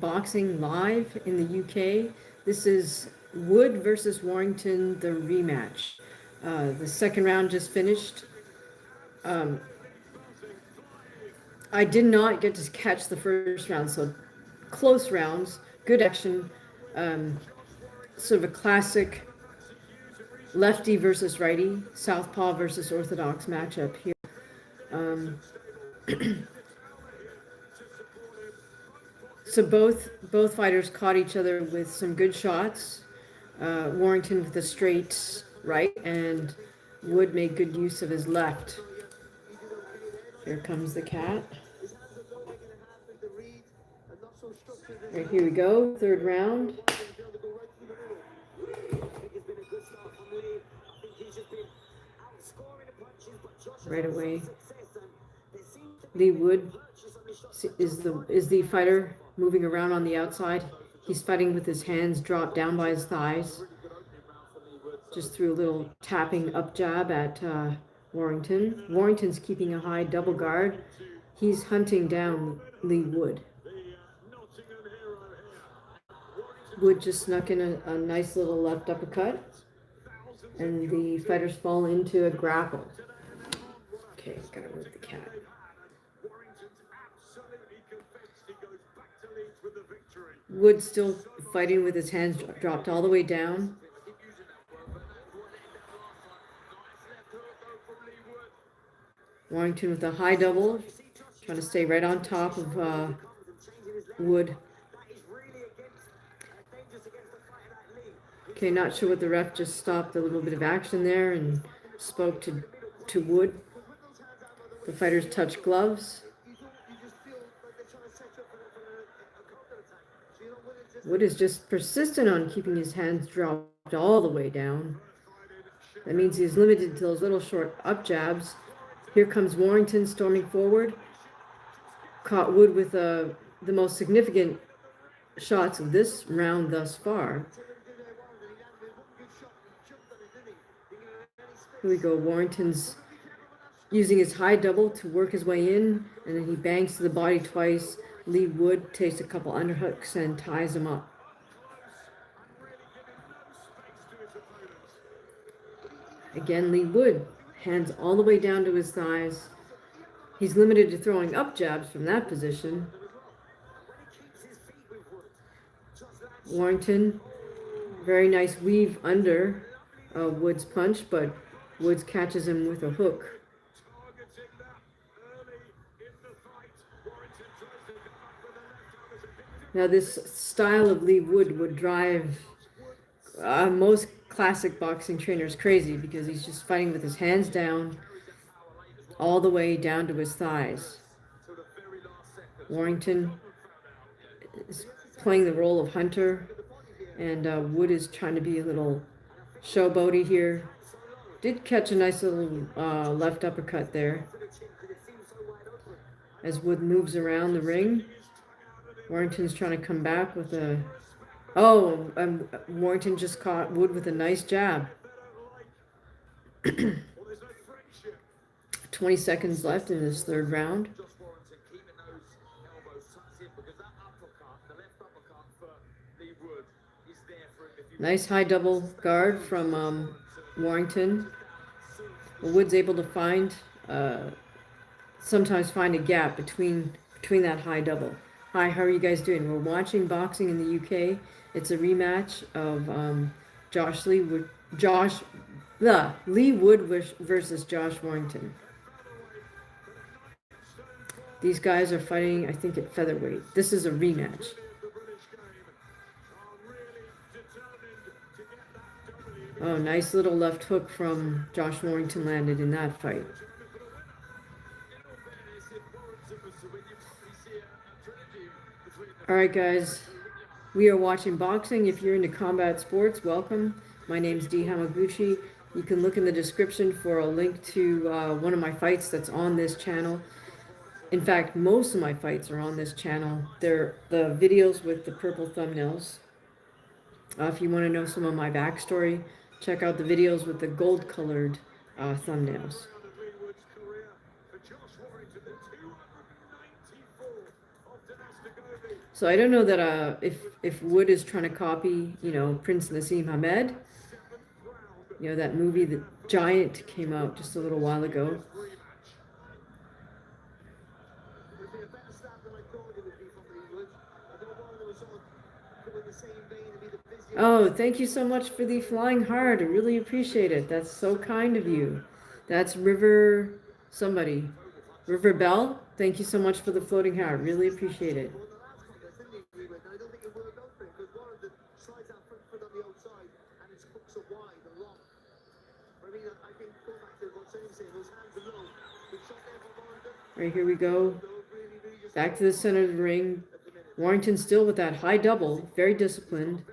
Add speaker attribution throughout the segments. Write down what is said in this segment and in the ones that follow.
Speaker 1: boxing live in the UK. This is Wood versus Warrington, the rematch. The second round just finished. I did not get to catch the first round, so close rounds, good action, sort of a classic lefty versus righty, southpaw versus orthodox matchup here. So both fighters caught each other with some good shots. Warrington with a straight right, and Wood made good use of his left. Here comes the cat. Right, here we go, third round. Right away, Lee Wood is the fighter moving around on the outside. He's fighting with his hands dropped down by his thighs. Just threw a little tapping up jab at Warrington. Warrington's keeping a high double guard. He's hunting down Lee Wood. Wood just snuck in a nice little left uppercut, and the fighters fall into a grapple. Okay, gotta move the cat. Wood still fighting with his hands dropped all the way down. Warrington with a high double, trying to stay right on top of Wood. Okay, not sure what the ref just stopped a little bit of action there and spoke to Wood. The fighters touch gloves. Wood is just persistent on keeping his hands dropped all the way down. That means he's limited to those little short up jabs. Here comes Warrington storming forward. Caught Wood with the most significant shots of this round thus far. Here we go. Warrington's using his high double to work his way in, and then he bangs to the body twice. Lee Wood takes a couple underhooks and ties him up. Again, Lee Wood, hands all the way down to his thighs. He's limited to throwing up jabs from that position. Warrington, very nice weave under Wood's punch, but Woods catches him with a hook. Now this style of Lee Wood would drive most classic boxing trainers crazy, because he's just fighting with his hands down all the way down to his thighs. Warrington is playing the role of hunter, and Wood is trying to be a little showboaty here. Did catch a nice little left uppercut there. As Wood moves around the ring, Warrington's trying to come back with a... Warrington just caught Wood with a nice jab. 20 seconds left in this third round. Nice high double guard from Warrington. Wood's able to find, sometimes find a gap between that high double. Hi, how are you guys doing? We're watching boxing in the UK. It's a rematch of Lee Wood versus Josh Warrington. These guys are fighting, I think, at featherweight. This is a rematch. Oh, nice little left hook from Josh Warrington landed in that fight. All right, guys, we are watching boxing. If you're into combat sports, welcome. My name's D Hamaguchi. You can look in the description for a link to one of my fights that's on this channel. In fact, most of my fights are on this channel. They're the videos with the purple thumbnails. If you want to know some of my backstory, check out the videos with the gold-colored thumbnails. So I don't know that if Wood is trying to copy, you know, Prince Nassim Hamed, you know, that movie, The Giant, came out just a little while ago. Oh, thank you so much for the flying heart. I really appreciate it. That's so kind of you. That's River somebody. River Bell, thank you so much for the floating heart. Really appreciate it. All right, here we go. Back to the center of the ring. Warrington still with that high double, very disciplined.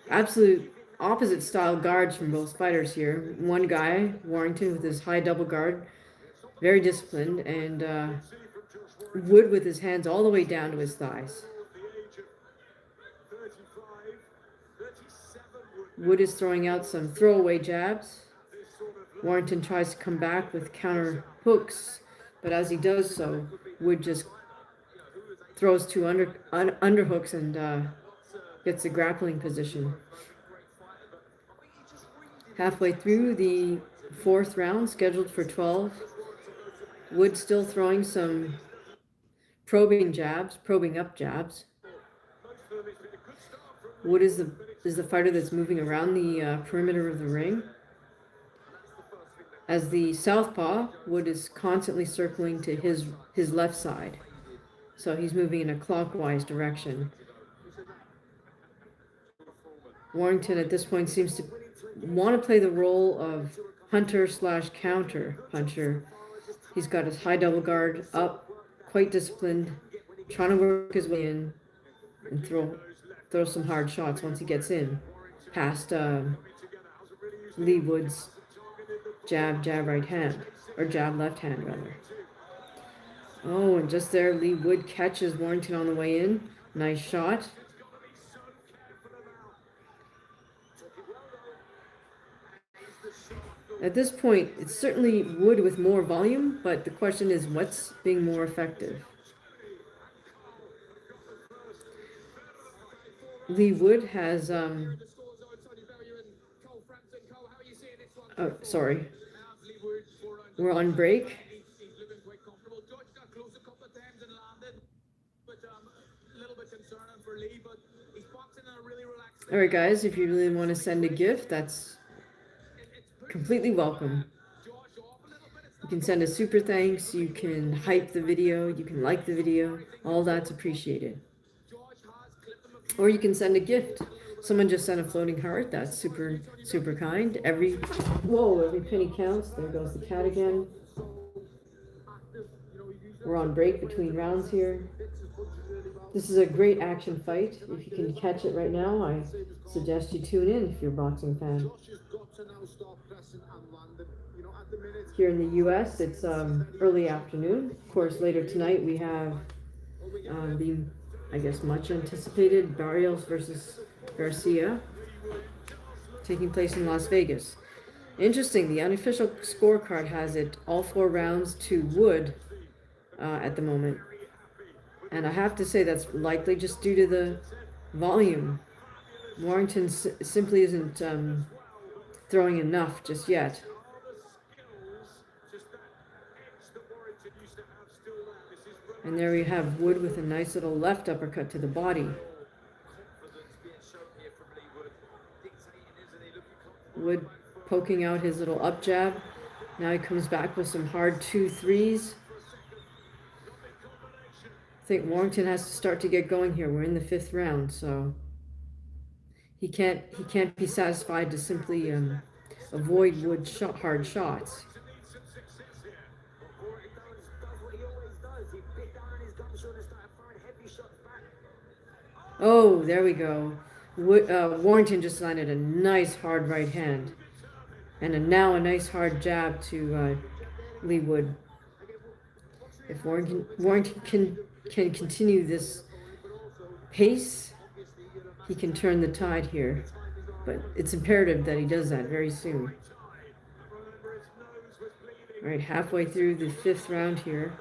Speaker 1: Absolute opposite style guards from both fighters here. One guy, Warrington, with his high double guard, very disciplined, and Wood with his hands all the way down to his thighs. Wood is throwing out some throwaway jabs. Warrington tries to come back with counter hooks, but as he does so, Wood just throws two underhooks and gets a grappling position. Halfway through the fourth round, scheduled for 12. Wood still throwing some probing up jabs. Wood is the fighter that's moving around the perimeter of the ring. As the southpaw, Wood is constantly circling to his left side. So he's moving in a clockwise direction. Warrington at this point seems to want to play the role of hunter/counter puncher. He's got his high double guard up, quite disciplined, trying to work his way in and throw some hard shots once he gets in, past Lee Wood's jab right hand, or jab left hand rather. Oh, and just there, Lee Wood catches Warrington on the way in. Nice shot. At this point, it's certainly Wood with more volume, but the question is what's being more effective? Lee Wood has, oh, sorry. We're on break. All right, guys, if you really want to send a gift, that's completely welcome. You can send a super thanks, you can hype the video, you can like the video, all that's appreciated. Or you can send a gift. Someone just sent a floating heart, that's super, super kind. Every penny counts. There goes the cat again. We're on break between rounds here. This is a great action fight. If you can catch it right now, I suggest you tune in if you're a boxing fan. Here in the US, it's early afternoon. Of course, later tonight we have the, I guess, much anticipated Barrios versus Garcia taking place in Las Vegas. Interesting, the unofficial scorecard has it all 4 rounds to Wood at the moment. And I have to say that's likely just due to the volume. Warrington simply isn't throwing enough just yet. And there we have Wood with a nice little left uppercut to the body. Wood poking out his little up jab. Now he comes back with some hard 2-3s. I think Warrington has to start to get going here. We're in the 5th round, so he can't be satisfied to simply avoid Wood's hard shots. Oh, there we go. Warrington just landed a nice hard right hand. And now a nice hard jab to Lee Wood. If Warrington can continue this pace, he can turn the tide here. But it's imperative that he does that very soon. All right, halfway through the 5th round here.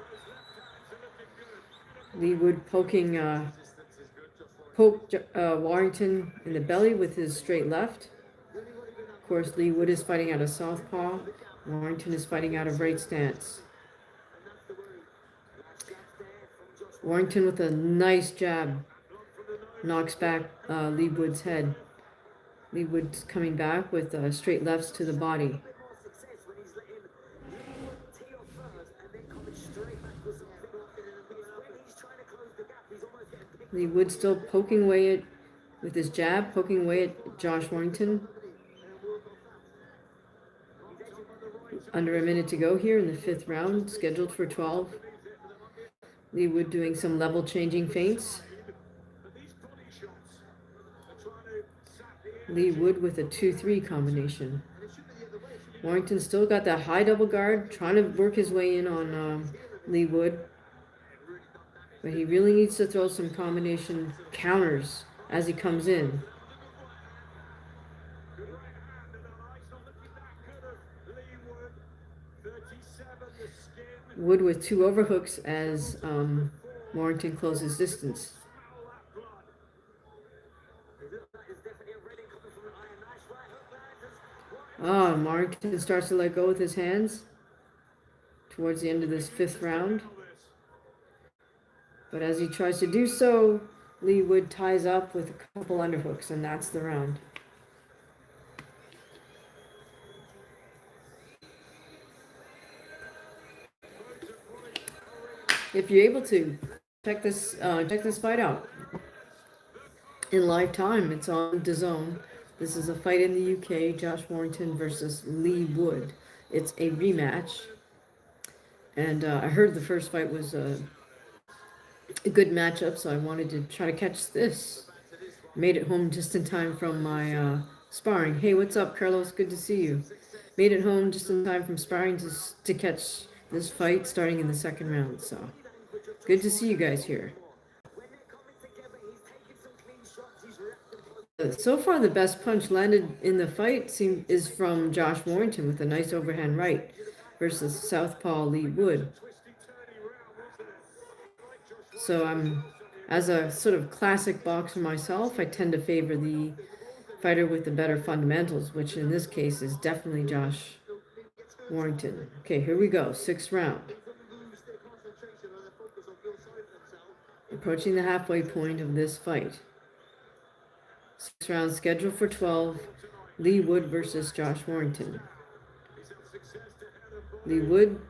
Speaker 1: Lee Wood poked Warrington in the belly with his straight left. Of course, Lee Wood is fighting out of southpaw. Warrington is fighting out of right stance. Warrington with a nice jab knocks back Lee Wood's head. Lee Wood's coming back with straight lefts to the body. Lee Wood still poking away with his jab, poking away at Josh Warrington. Under a minute to go here in the 5th round, scheduled for 12. Lee Wood doing some level changing feints. Lee Wood with a 2-3 combination. Warrington still got that high double guard, trying to work his way in on Lee Wood. But he really needs to throw some combination counters as he comes in. Wood with 2 overhooks as Warrington closes distance. Warrington starts to let go with his hands towards the end of this 5th round. But as he tries to do so, Lee Wood ties up with a couple underhooks, and that's the round. If you're able to, check this fight out in live time. It's on DAZN. This is a fight in the UK, Josh Warrington versus Lee Wood. It's a rematch. And I heard the first fight was a good matchup, so I wanted to try to catch this. Made it home just in time from my sparring. Hey, what's up, Carlos? Good to see you. Made it home just in time from sparring to catch this fight starting in the 2nd round. So good to see you guys here. So far, the best punch landed in the fight is from Josh Warrington with a nice overhand right versus southpaw Lee Wood. So as a sort of classic boxer myself, I tend to favor the fighter with the better fundamentals, which in this case is definitely Josh Warrington. Okay, here we go, 6th round. Approaching the halfway point of this fight. 6th round scheduled for 12. Lee Wood versus Josh Warrington. Lee Wood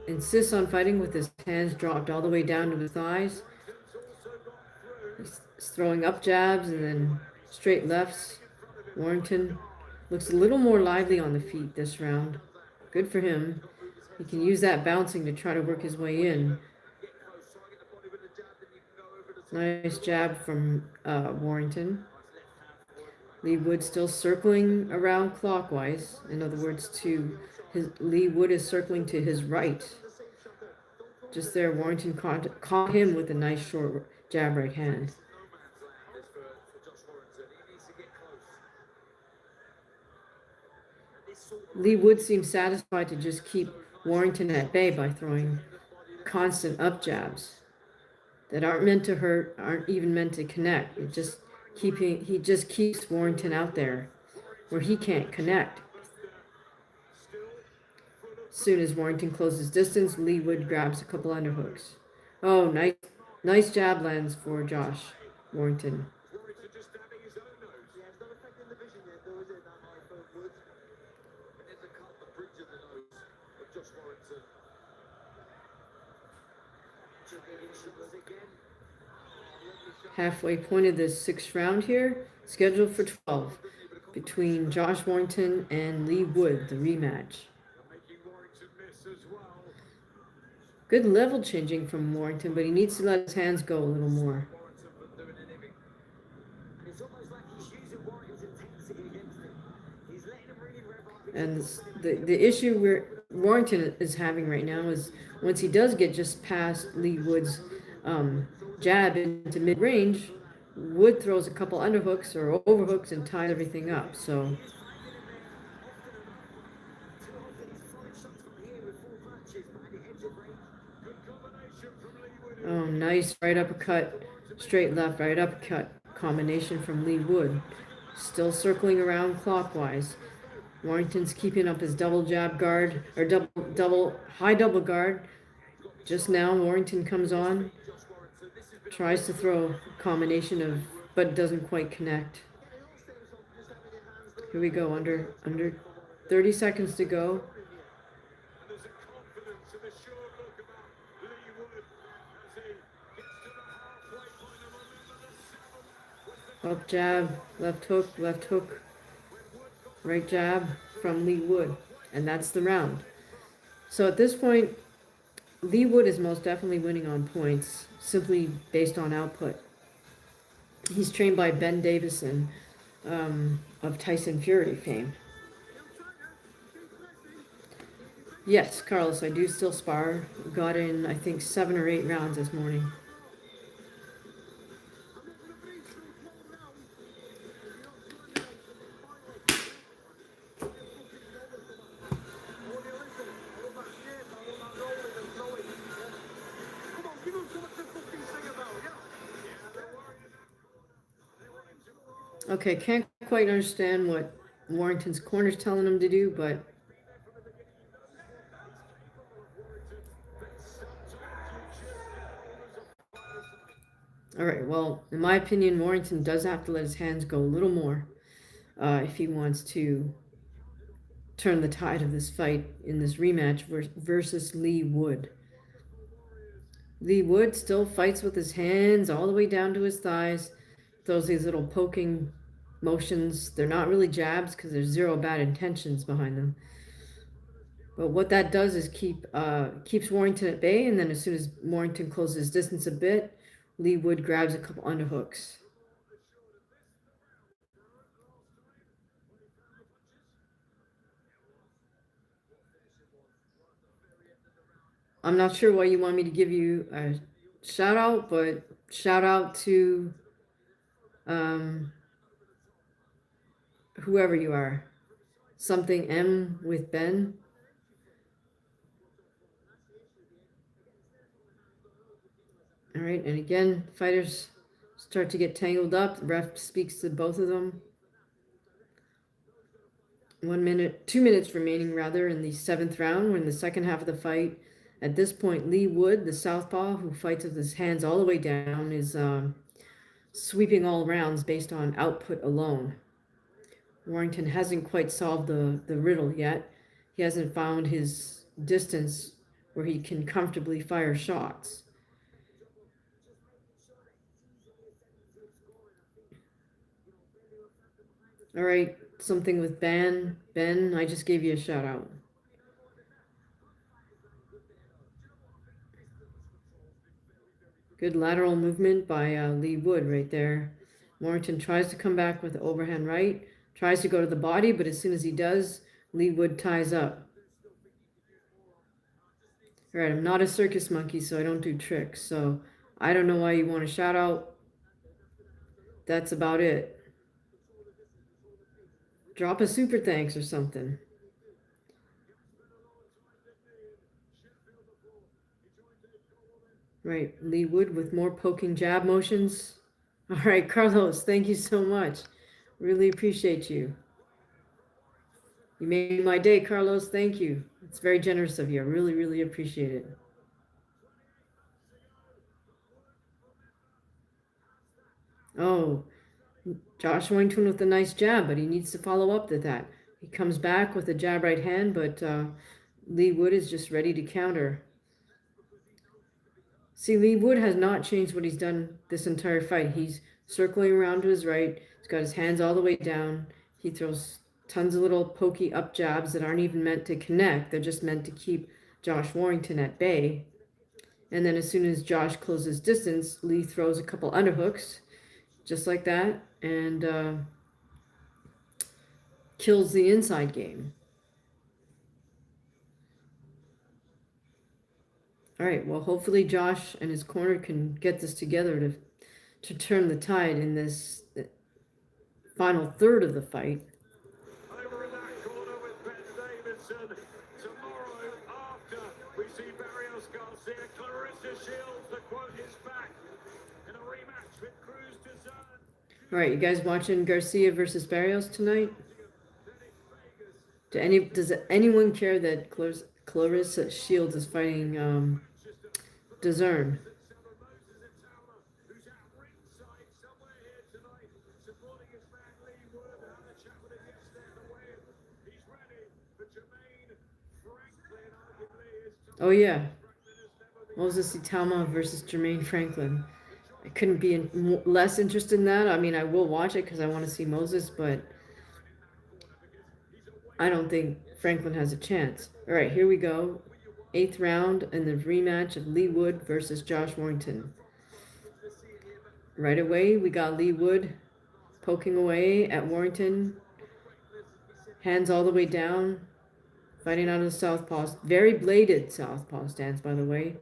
Speaker 1: insists on fighting with his hands dropped all the way down to his thighs. He's throwing up jabs and then straight lefts. Warrington looks a little more lively on the feet this round. Good for him. He can use that bouncing to try to work his way in. Nice jab from Warrington. Lee Wood still circling around clockwise. In other words, Lee Wood is circling to his right. Just there, Warrington caught him with a nice short jab right hand. Lee Wood seems satisfied to just keep Warrington at bay by throwing constant up jabs that aren't meant to hurt, aren't even meant to connect. He just keeps Warrington out there where he can't connect. As soon as Warrington closes distance, Lee Wood grabs a couple underhooks. Oh, nice jab lands for Josh Warrington. Halfway point of this 6th round here, scheduled for 12, between Josh Warrington and Lee Wood, the rematch. Good level changing from Warrington, but he needs to let his hands go a little more. And the issue Warrington is having right now is once he does get just past Lee Wood's jab into mid-range, Wood throws a couple underhooks or overhooks and ties everything up. So Oh, nice right uppercut, straight left, right uppercut combination from Lee Wood. Still circling around clockwise. Warrington's keeping up his double jab guard, or high double guard. Just now, Warrington comes on, tries to throw a combination of, but doesn't quite connect. Here we go, under 30 seconds to go. Up jab, left hook, right jab from Lee Wood. And that's the round. So at this point, Lee Wood is most definitely winning on points, simply based on output. He's trained by Ben Davison of Tyson Fury fame. Yes, Carlos, I do still spar. Got in, I think, 7 or 8 rounds this morning. Okay, can't quite understand what Warrington's corner's telling him to do, but all right, well, in my opinion, Warrington does have to let his hands go a little more if he wants to turn the tide of this fight in this rematch versus Lee Wood. Lee Wood still fights with his hands all the way down to his thighs, throws these little poking motions. They're not really jabs because there's zero bad intentions behind them. But what that does is keeps Warrington at bay, and then as soon as Warrington closes distance a bit, Lee Wood grabs a couple underhooks. I'm not sure why you want me to give you a shout out, but shout out to whoever you are. Something M with Ben. All right, and again, fighters start to get tangled up. The ref speaks to both of them. 2 minutes remaining rather in the 7th round. We're in the second half of the fight. At this point, Lee Wood, the southpaw who fights with his hands all the way down, is sweeping all rounds based on output alone. Warrington hasn't quite solved the riddle yet. He hasn't found his distance where he can comfortably fire shots. All right, something with Ben. Ben, I just gave you a shout out. Good lateral movement by Lee Wood right there. Warrington tries to come back with the overhand right. Tries to go to the body, but as soon as he does, Lee Wood ties up. All right, I'm not a circus monkey, so I don't do tricks. So I don't know why you want a shout out. That's about it. Drop a super thanks or something. Right, Lee Wood with more poking jab motions. All right, Carlos, thank you so much. Really appreciate you. You made my day, Carlos. Thank you. It's very generous of you. I really, really appreciate it. Oh, Josh Warrington with a nice jab, but he needs to follow up to that. He comes back with a jab right hand, but Lee Wood is just ready to counter. See, Lee Wood has not changed what he's done this entire fight. He's circling around to his right. He's got his hands all the way down. He throws tons of little pokey up jabs that aren't even meant to connect. They're just meant to keep Josh Warrington at bay. And then as soon as Josh closes distance, Lee throws a couple underhooks, just like that, and kills the inside game. All right, well, hopefully Josh and his corner can get this together to turn the tide in this final third of the fight.
Speaker 2: Over in that corner with Ben Davidson. Tomorrow after we see Barrios Garcia, Clarissa Shields, the quote is back in a rematch with Cruz Dessert.
Speaker 1: All right, you guys watching Garcia versus Barrios tonight? Does anyone care that Clarissa Shields is fighting Dazern?
Speaker 2: Who's out ringside somewhere here tonight, supporting his man Lee Wood. I had a chat with him yesterday at the weigh-in. He's ready for Jermaine Franklin, arguably his
Speaker 1: Oh yeah, Moses Itama versus Jermaine Franklin. I couldn't be less interested in that. I mean, I will watch it because I want to see Moses, but I don't think Franklin has a chance. All right, here we go. 8th round and the rematch of Lee Wood versus Josh Warrington. Right away, we got Lee Wood poking away at Warrington. Hands all the way down. Fighting out of the southpaw. Very bladed southpaw stance, by the way.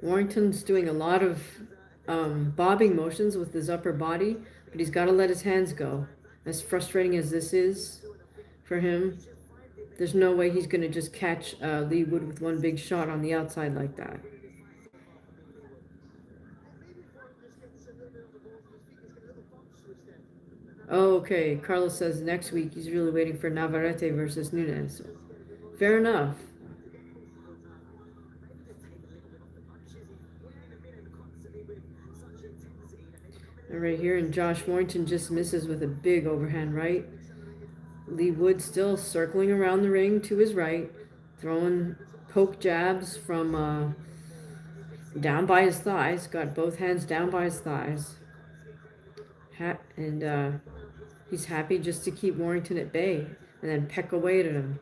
Speaker 1: Warrington's doing a lot of bobbing motions with his upper body, but he's got to let his hands go. As frustrating as this is for him, there's no way he's going to just catch Lee Wood with one big shot on the outside like that. Oh, okay. Carlos says next week he's really waiting for Navarrete versus Nunes. Fair enough. And right here, and Josh Warrington just misses with a big overhand right. Lee Wood still circling around the ring to his right, throwing poke jabs from down by his thighs. Got both hands down by his thighs. He's happy just to keep Warrington at bay and then peck away at him.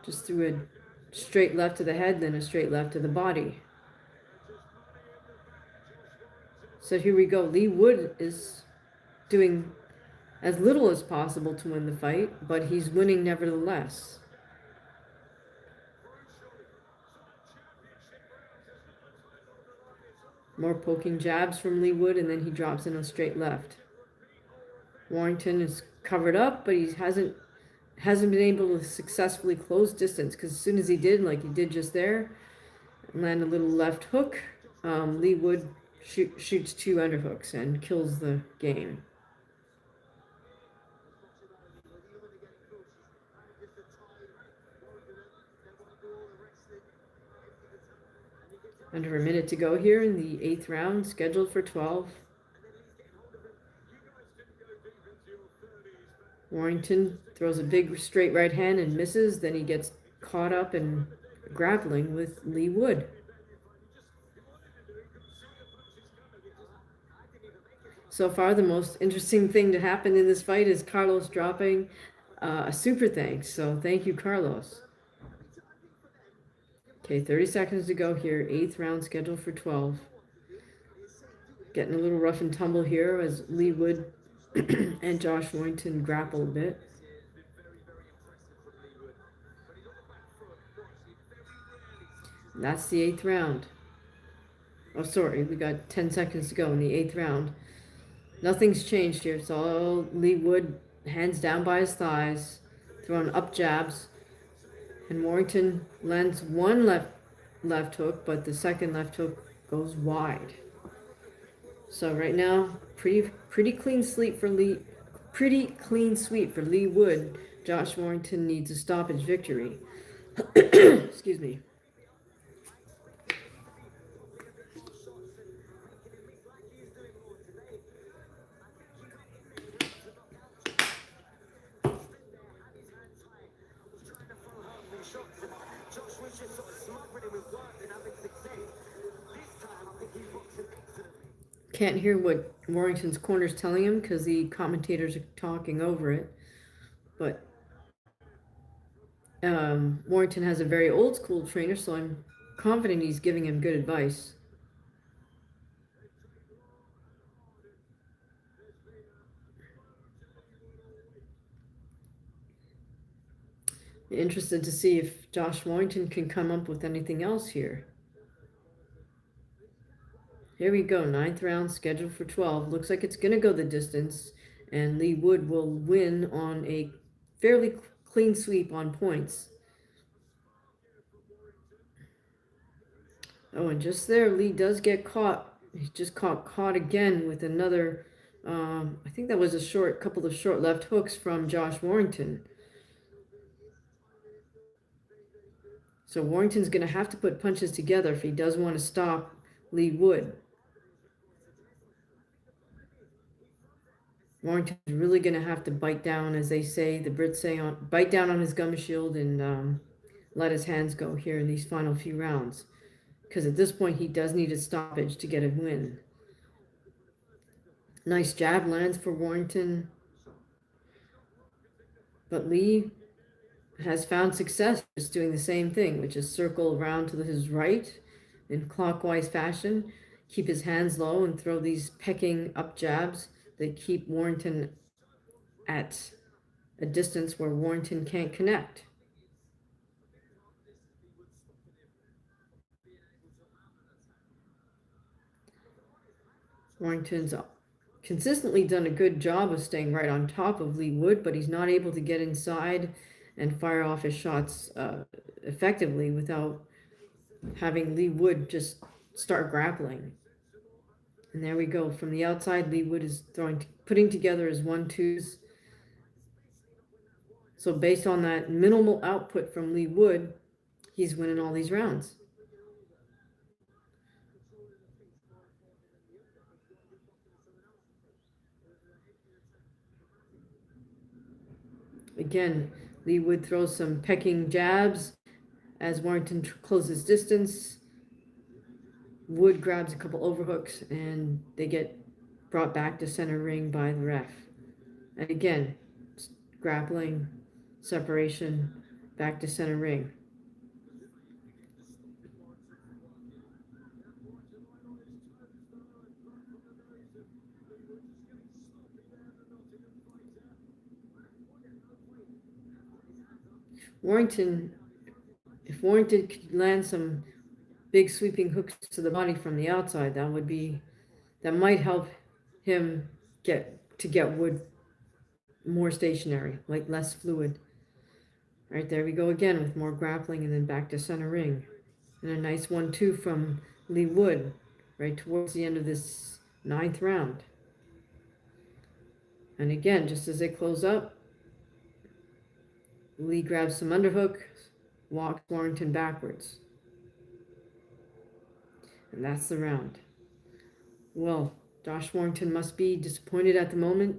Speaker 1: Just threw a straight left to the head, then a straight left to the body. So here we go. Lee Wood is doing as little as possible to win the fight, but he's winning nevertheless. More poking jabs from Lee Wood, and then he drops in a straight left. Warrington is covered up, but he hasn't been able to successfully close distance, because as soon as he did, like he did just there, land a little left hook, Lee Wood shoots 2 underhooks and kills the game. Under a minute to go here in the 8th round, scheduled for 12. Warrington throws a big straight right hand and misses. Then he gets caught up in grappling with Lee Wood. So far, the most interesting thing to happen in this fight is Carlos dropping a super thanks. So thank you, Carlos. Okay, 30 seconds to go here. 8th round scheduled for 12. Getting a little rough and tumble here as Lee Wood and Josh Warrington grapple a bit. And that's the 8th round. Oh, sorry, we got 10 seconds to go in the 8th round. Nothing's changed here. It's all Lee Wood, hands down by his thighs, throwing up jabs. And Warrington lands one left hook, but the second left hook goes wide. So right now, pretty clean sweep for Lee Wood. Josh Warrington needs a stoppage victory. Excuse me. Can't hear what Warrington's corner's telling him because the commentators are talking over it. But Warrington has a very old school trainer, so I'm confident he's giving him good advice. Interested to see if Josh Warrington can come up with anything else here. Here we go, 9th round scheduled for 12. Looks like it's going to go the distance, and Lee Wood will win on a fairly clean sweep on points. Oh, and just there, Lee does get caught. He's just caught again with another. I think that was a couple of short left hooks from Josh Warrington. So Warrington's going to have to put punches together if he does want to stop Lee Wood. Warrington's really going to have to bite down, as they say, the Brits say, bite down on his gum shield and let his hands go here in these final few rounds. Because at this point, he does need a stoppage to get a win. Nice jab lands for Warrington. But Lee has found success just doing the same thing, which is circle around to his right in clockwise fashion, keep his hands low and throw these pecking up jabs that keep Warrington at a distance where Warrington can't connect. Warrington's consistently done a good job of staying right on top of Lee Wood, but he's not able to get inside and fire off his shots effectively without having Lee Wood just start grappling. And there we go. From the outside, Lee Wood is putting together his 1-2s. So based on that minimal output from Lee Wood, he's winning all these rounds. Again, Lee Wood throws some pecking jabs as Warrington closes distance. Wood grabs a couple overhooks and they get brought back to center ring by the ref. And again, grappling, separation, back to center ring. Warrington, if Warrington could land some big sweeping hooks to the body from the outside, that might help him get Wood more stationary, like less fluid. Right, there we go again with more grappling and then back to center ring. And a nice 1-2 from Lee Wood right towards the end of this 9th round. And again, just as they close up, Lee grabs some underhook, walks Warrington backwards. And that's the round. Well, Josh Warrington must be disappointed at the moment.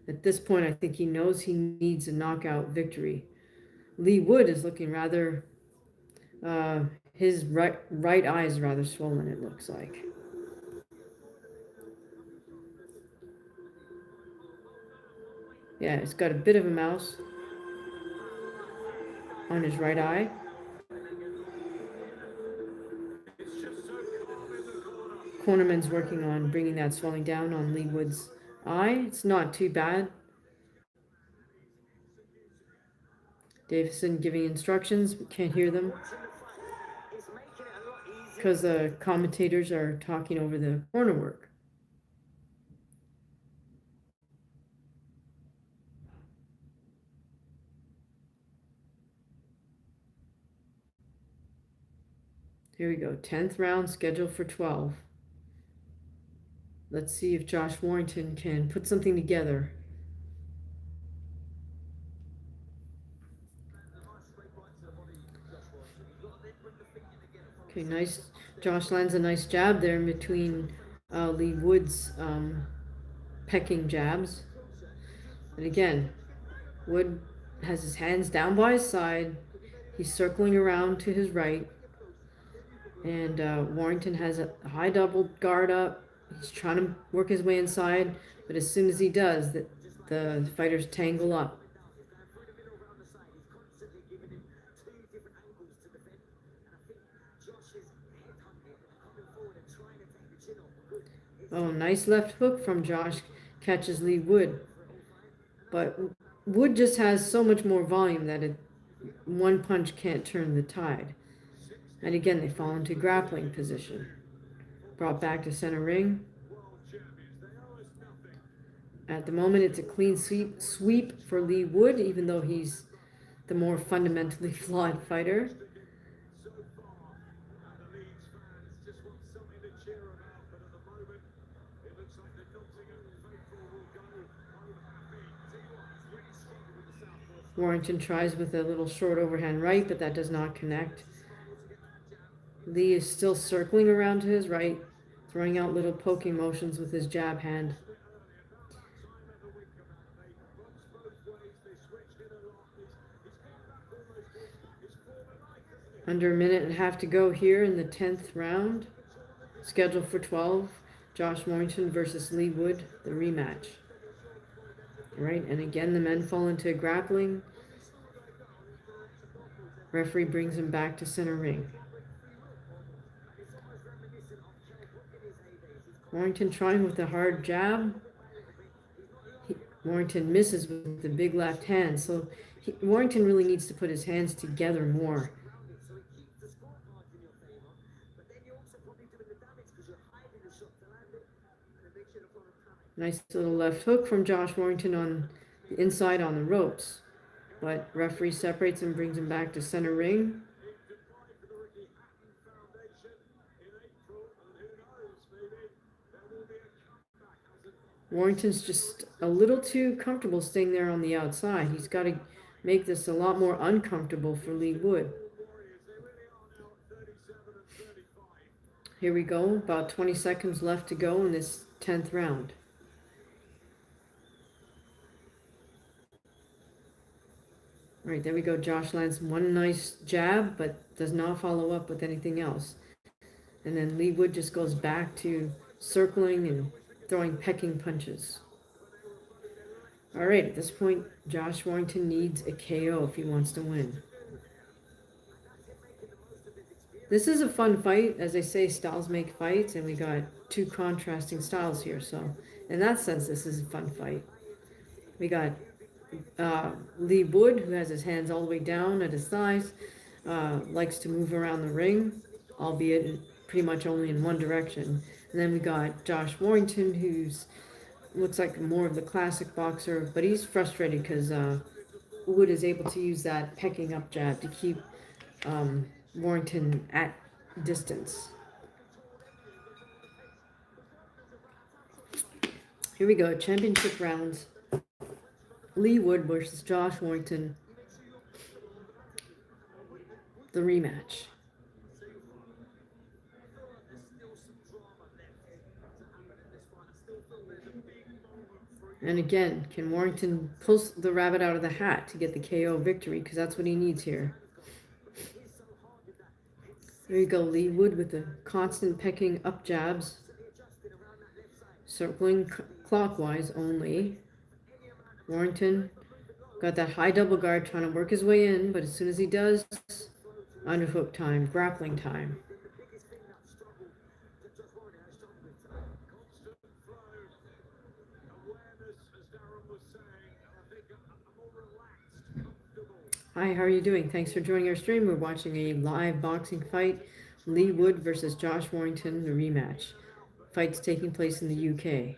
Speaker 1: At this point, I think he knows he needs a knockout victory. Lee Wood is looking rather, his right eye is rather swollen, it looks like. Yeah, it's got a bit of a mouse on his right eye. Cornerman's working on bringing that swelling down on Lee Wood's eye. It's not too bad. Davison giving instructions, we can't hear them because the commentators are talking over the corner work. Here we go, 10th round scheduled for 12. Let's see if Josh Warrington can put something together. Okay, nice. Josh lands a nice jab there in between Lee Wood's pecking jabs. And again, Wood has his hands down by his side. He's circling around to his right. And Warrington has a high double guard up. He's trying to work his way inside, but as soon as he does, the fighters tangle up. Oh, nice left hook from Josh, catches Lee Wood. But Wood just has so much more volume that one punch can't turn the tide. And again, they fall into grappling position. Brought back to center ring. At the moment, it's a clean sweep for Lee Wood, even though he's the more fundamentally flawed fighter. Warrington tries with a little short overhand right, but that does not connect. Lee is still circling around to his right, throwing out little poking motions with his jab hand. Under a minute and a half to go here in the 10th round. Scheduled for 12. Josh Warrington versus Lee Wood, the rematch. All right, and again the men fall into grappling. Referee brings him back to center ring. Warrington trying with a hard jab. Warrington misses with the big left hand, so Warrington really needs to put his hands together more. Nice little left hook from Josh Warrington on the inside on the ropes, but referee separates and brings him back to center ring. Warrington's just a little too comfortable staying there on the outside. He's got to make this a lot more uncomfortable for Lee Wood. Here we go, about 20 seconds left to go in this 10th round. All right, there we go. Josh lands one nice jab, but does not follow up with anything else. And then Lee Wood just goes back to circling and throwing pecking punches. All right, at this point, Josh Warrington needs a KO if he wants to win. This is a fun fight. As they say, styles make fights, and we got two contrasting styles here. So in that sense, this is a fun fight. We got Lee Wood, who has his hands all the way down at his thighs, likes to move around the ring, albeit pretty much only in one direction. And then we got Josh Warrington, who's looks like more of the classic boxer, but he's frustrated because Wood is able to use that pecking up jab to keep Warrington at distance. Here we go, championship rounds. Lee Wood versus Josh Warrington, the rematch. And again, can Warrington pull the rabbit out of the hat to get the KO victory? Because that's what he needs here. There you go, Lee Wood with the constant pecking up jabs. Circling clockwise only. Warrington got that high double guard trying to work his way in, but as soon as he does, underhook time, grappling time. Hi, how are you doing? Thanks for joining our stream. We're watching a live boxing fight, Lee Wood versus Josh Warrington, the rematch. Fight's taking place in the UK.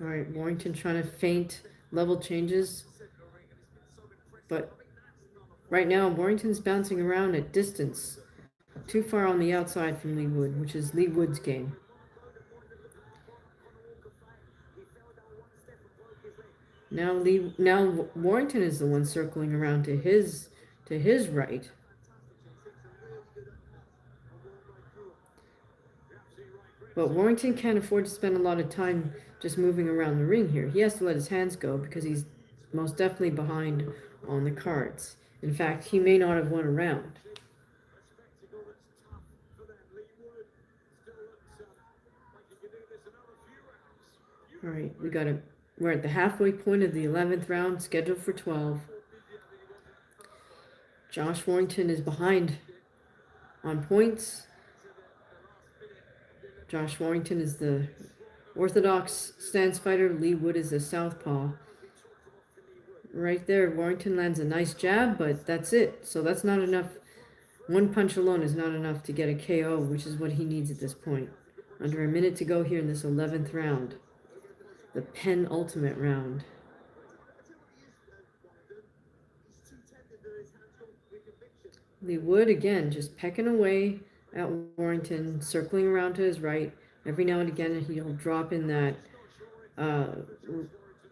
Speaker 1: All right, Warrington trying to feint level changes, but right now Warrington's bouncing around at distance, too far on the outside from Lee Wood, which is Lee Wood's game. Now Warrington is the one circling around to his right. But Warrington can't afford to spend a lot of time just moving around the ring here. He has to let his hands go because he's most definitely behind on the cards. In fact, he may not have won a round. All right, we're at the halfway point of the 11th round, scheduled for 12. Josh Warrington is behind on points. Josh Warrington is the orthodox stance fighter. Lee Wood is the southpaw. Right there, Warrington lands a nice jab, but that's it. So that's not enough. One punch alone is not enough to get a KO, which is what he needs at this point. Under a minute to go here in this 11th round. The penultimate round. Lee Wood, again, just pecking away at Warrington, circling around to his right. Every now and again, he'll drop in that uh,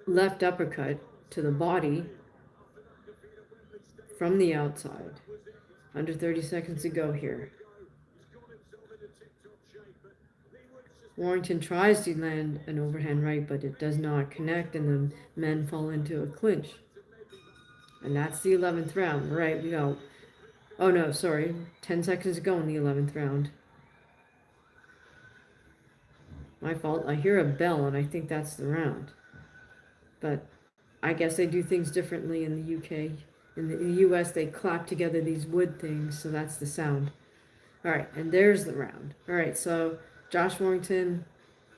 Speaker 1: left uppercut to the body from the outside. Under 30 seconds to go here. Warrington tries to land an overhand right, but it does not connect, and the men fall into a clinch. And that's the 11th round. Right, we go. Oh no, sorry. 10 seconds to go in the 11th round. My fault. I hear a bell, and I think that's the round. But I guess they do things differently in the UK. In the US, they clap together these wood things, so that's the sound. All right, and there's the round. All right, so Josh Warrington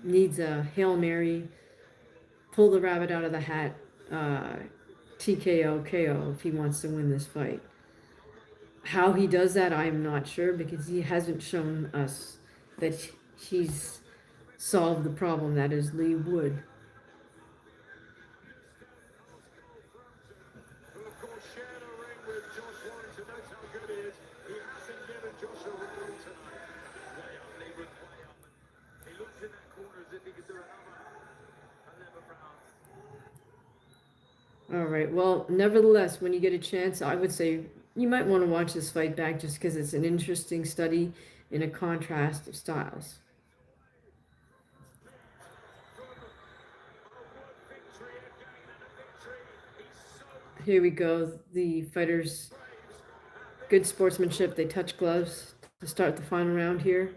Speaker 1: needs a Hail Mary, pull the rabbit out of the hat, TKO, KO if he wants to win this fight. How he does that, I'm not sure, because he hasn't shown us that he's solved the problem that is Lee Wood. All right. Well, nevertheless, when you get a chance, I would say you might want to watch this fight back just because it's an interesting study in a contrast of styles. Here we go. The fighters, good sportsmanship. They touch gloves to start the final round here.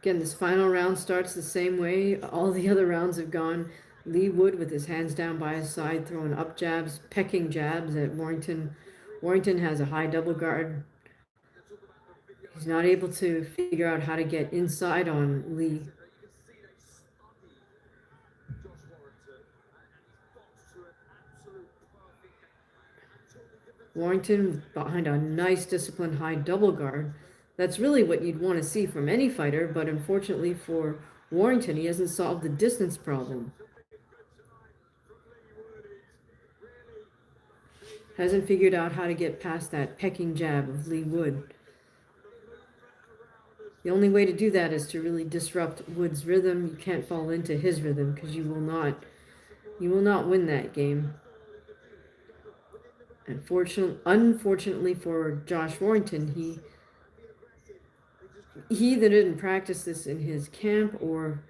Speaker 1: Again, this final round starts the same way all the other rounds have gone. Lee Wood with his hands down by his side, throwing up jabs, pecking jabs at Warrington. Warrington has a high double guard. He's not able to figure out how to get inside on Lee. Warrington behind a nice disciplined high double guard. That's really what you'd want to see from any fighter, but unfortunately for Warrington, he hasn't solved the distance problem. Hasn't figured out how to get past that pecking jab of Lee Wood. The only way to do that is to really disrupt Wood's rhythm. You can't fall into his rhythm because you will not win that game. Unfortunately for Josh Warrington, he either didn't practice this in his camp, or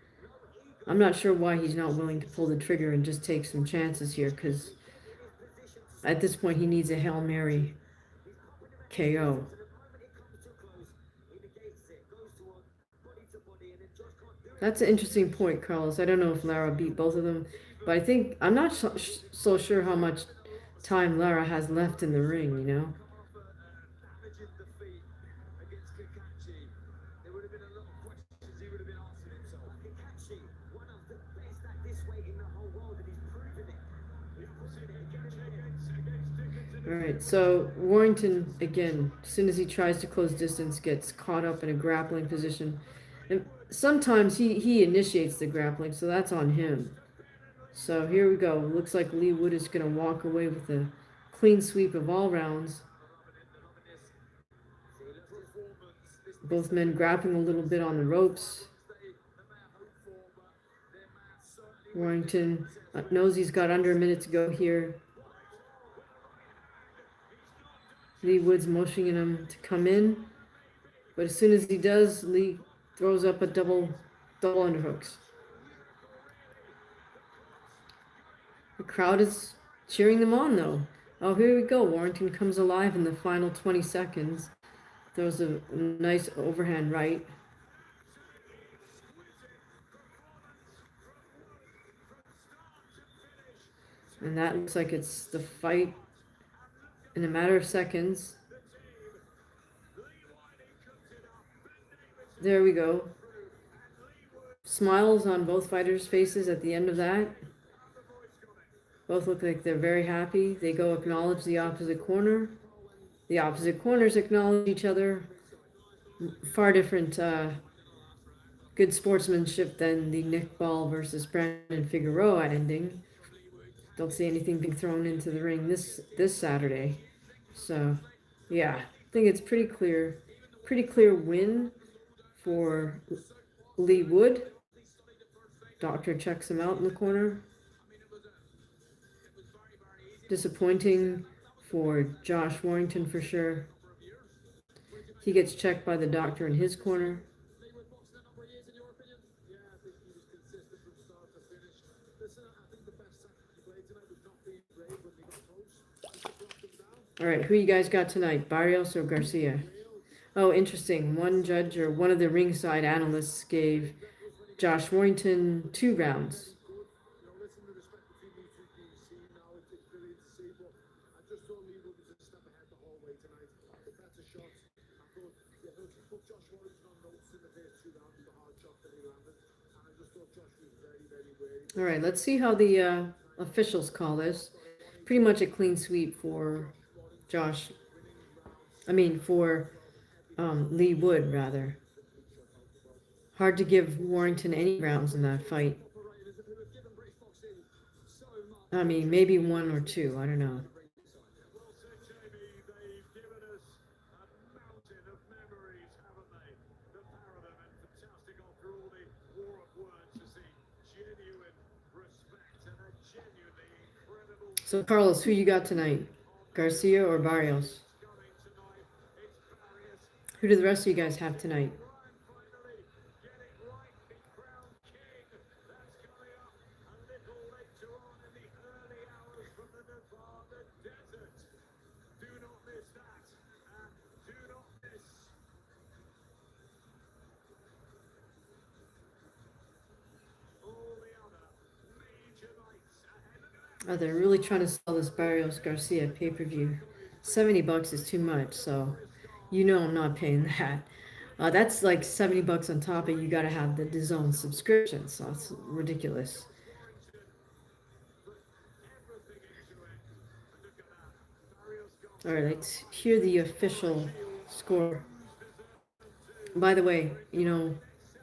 Speaker 1: I'm not sure why he's not willing to pull the trigger and just take some chances here, because at this point he needs a Hail Mary KO. That's an interesting point, Carlos. I don't know if Lara beat both of them, but I'm not so sure how much time Lara has left in the ring, you know? All right, so Warrington, again, as soon as he tries to close distance, gets caught up in a grappling position. And sometimes he initiates the grappling, so that's on him. So here we go. Looks like Lee Wood is going to walk away with a clean sweep of all rounds. Both men grappling a little bit on the ropes. Warrington knows he's got under a minute to go here. Lee Wood's motioning him to come in, but as soon as he does, Lee throws up a double underhooks. The crowd is cheering them on, though. Oh, here we go. Warrington comes alive in the final 20 seconds. Throws a nice overhand right. And that looks like it's the fight in a matter of seconds. There we go. Smiles on both fighters' faces at the end of that. Both look like they're very happy. They go acknowledge the opposite corner. The opposite corners acknowledge each other. far different good sportsmanship than the Nick Ball versus Brandon Figueroa ending. Don't see anything being thrown into the ring this Saturday. So, yeah, I think it's pretty clear win for Lee Wood. Doctor checks him out in the corner. Disappointing for Josh Warrington for sure. He gets checked by the doctor in his corner. All right, who you guys got tonight, Barrios or Garcia? Oh, interesting. One judge or one of the ringside analysts gave Josh Warrington 2 rounds. All right, let's see how the officials call this. Pretty much a clean sweep for Josh. I mean, for Lee Wood, rather. Hard to give Warrington any rounds in that fight. I mean, maybe 1 or 2. I don't know. So, Carlos, who you got tonight? Garcia or Barrios? Who do the rest of you guys have tonight? Oh, they're really trying to sell this Barrios Garcia pay-per-view. $70 is too much, so you know I'm not paying that. That's like $70 on top of you got to have the DAZN subscription, so it's ridiculous. All right, let's hear the official score. By the way,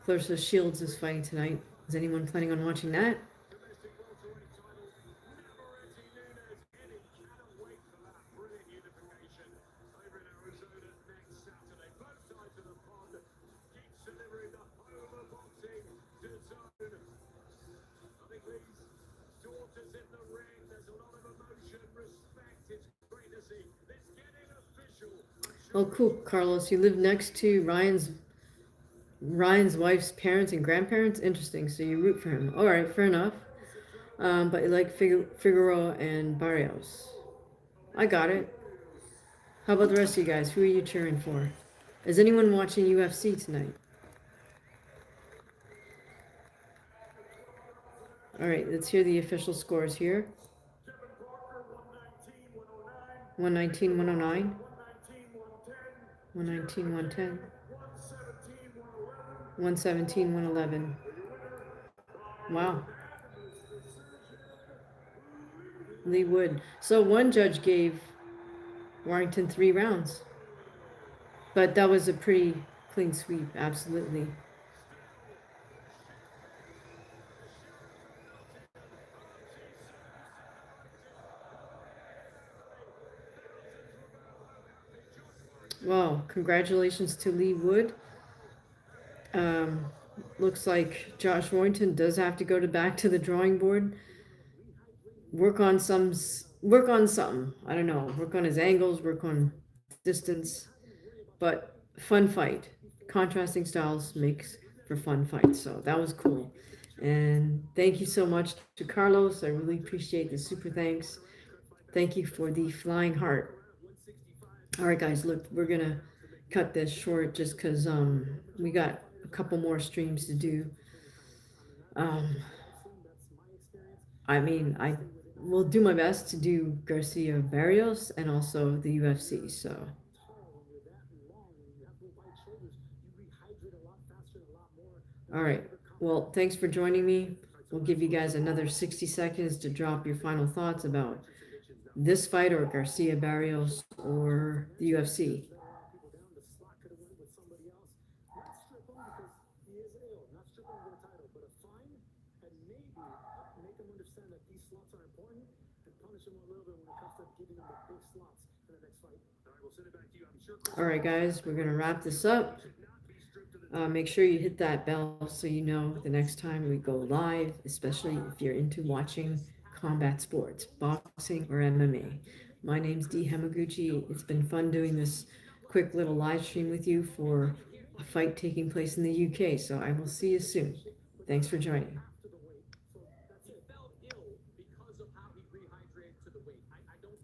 Speaker 1: Clarissa Shields is fighting tonight. Is anyone planning on watching that? Oh, cool, Carlos. You live next to Ryan's wife's parents and grandparents. Interesting. So you root for him. All right, fair enough. But you like Figueroa and Barrios. I got it. How about the rest of you guys? Who are you cheering for? Is anyone watching UFC tonight? All right, let's hear the official scores here. 119, 109. 119, 110. 117, 111. Wow. Lee Wood. So one judge gave Warrington 3 rounds. But that was a pretty clean sweep, absolutely. Wow, congratulations to Lee Wood. Looks like Josh Warrington does have to go back to the drawing board. Work on something. I don't know. Work on his angles, work on distance. But fun fight. Contrasting styles makes for fun fights. So that was cool. And thank you so much to Carlos. I really appreciate the super thanks. Thank you for the flying heart. All right, guys, look, we're gonna cut this short just because we got a couple more streams to do. Um, I mean, I will do my best to do Garcia Barrios and also the UFC. So, all right. Well, thanks for joining me. We'll give you guys another 60 seconds to drop your final thoughts about this fight or Garcia Barrios or the UFC.
Speaker 2: make them understand that these slots are important and punish them a little bit when it comes to giving them the big slots for the next fight. All right, we'll send it back to you. I'm sure.
Speaker 1: All right, guys, we're going to wrap this up. Make sure you hit that bell so you know the next time we go live, especially if you're into watching combat sports, boxing or MMA. My name's D Hamaguchi. It's been fun doing this quick little live stream with you for a fight taking place in the UK, so I will see you soon. Thanks for joining.